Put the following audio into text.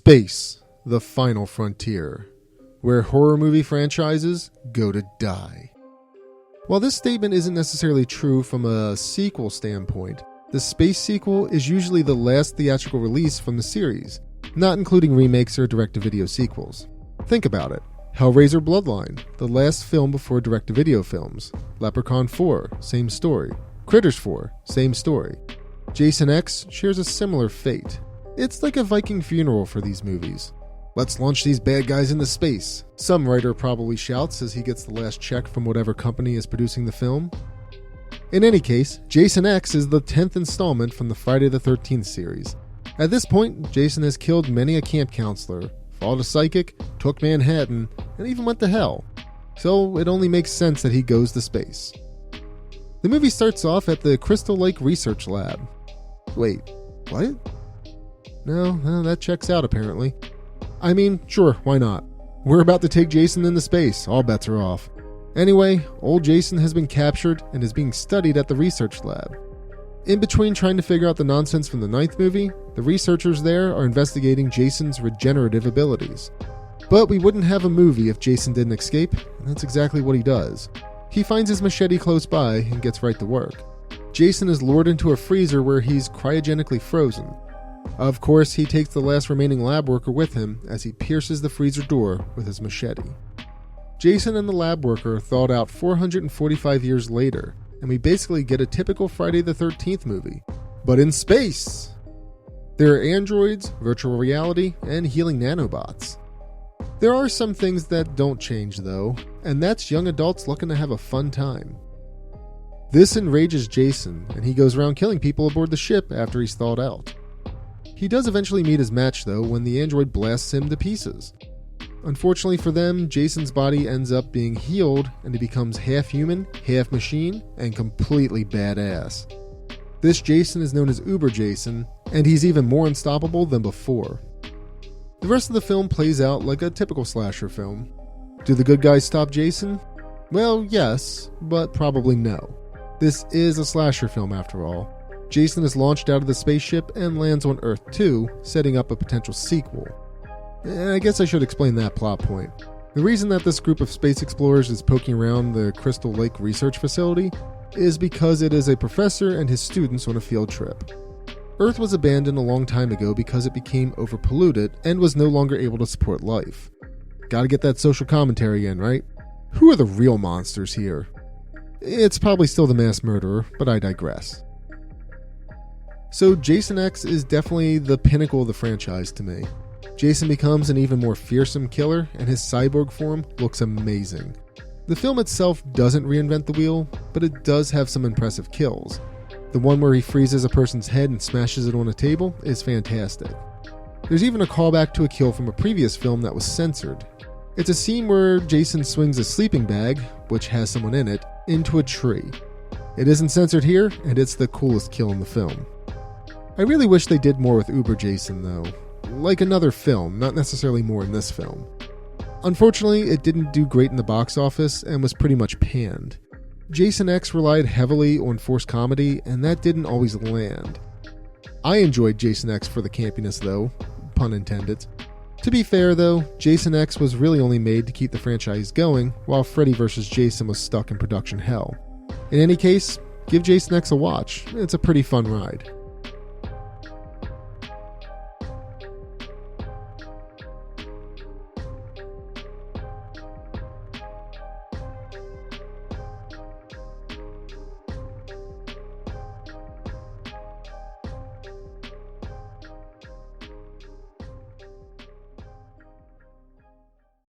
Space, the final frontier, where horror movie franchises go to die. While this statement isn't necessarily true from a sequel standpoint, the space sequel is usually the last theatrical release from the series, not including remakes or direct-to-video sequels. Think about it. Hellraiser Bloodline, the last film before direct-to-video films. Leprechaun 4, same story. Critters 4, same story. Jason X shares a similar fate. It's like a Viking funeral for these movies. Let's launch these bad guys into space, some writer probably shouts as he gets the last check from whatever company is producing the film. In any case, Jason X is the 10th installment from the Friday the 13th series. At this point, Jason has killed many a camp counselor, fought a psychic, took Manhattan, and even went to hell. So it only makes sense that he goes to space. The movie starts off at the Crystal Lake Research Lab. Wait, what? No, that checks out apparently. I mean, sure, why not? We're about to take Jason into space, all bets are off. Anyway, old Jason has been captured and is being studied at the research lab. In between trying to figure out the nonsense from the 9th movie, the researchers there are investigating Jason's regenerative abilities. But we wouldn't have a movie if Jason didn't escape, and that's exactly what he does. He finds his machete close by and gets right to work. Jason is lured into a freezer where he's cryogenically frozen. Of course, he takes the last remaining lab worker with him as he pierces the freezer door with his machete. Jason and the lab worker thawed out 445 years later, and we basically get a typical Friday the 13th movie, but in space! There are androids, virtual reality, and healing nanobots. There are some things that don't change though, and that's young adults looking to have a fun time. This enrages Jason, and he goes around killing people aboard the ship after he's thawed out. He does eventually meet his match though when the android blasts him to pieces. Unfortunately for them, Jason's body ends up being healed and he becomes half human, half machine, and completely badass. This Jason is known as Uber Jason, and he's even more unstoppable than before. The rest of the film plays out like a typical slasher film. Do the good guys stop Jason? Well, yes, but probably no. This is a slasher film after all. Jason is launched out of the spaceship and lands on Earth 2, setting up a potential sequel. I guess I should explain that plot point. The reason that this group of space explorers is poking around the Crystal Lake Research Facility is because it is a professor and his students on a field trip. Earth was abandoned a long time ago because it became overpolluted and was no longer able to support life. Gotta get that social commentary in, right? Who are the real monsters here? It's probably still the mass murderer, but I digress. So Jason X is definitely the pinnacle of the franchise to me. Jason becomes an even more fearsome killer, and his cyborg form looks amazing. The film itself doesn't reinvent the wheel, but it does have some impressive kills. The one where he freezes a person's head and smashes it on a table is fantastic. There's even a callback to a kill from a previous film that was censored. It's a scene where Jason swings a sleeping bag, which has someone in it, into a tree. It isn't censored here, and it's the coolest kill in the film. I really wish they did more with Uber Jason though. Like another film, not necessarily more in this film. Unfortunately, it didn't do great in the box office and was pretty much panned. Jason X relied heavily on forced comedy, and that didn't always land. I enjoyed Jason X for the campiness though, pun intended. To be fair though, Jason X was really only made to keep the franchise going, while Freddy vs. Jason was stuck in production hell. In any case, give Jason X a watch, it's a pretty fun ride.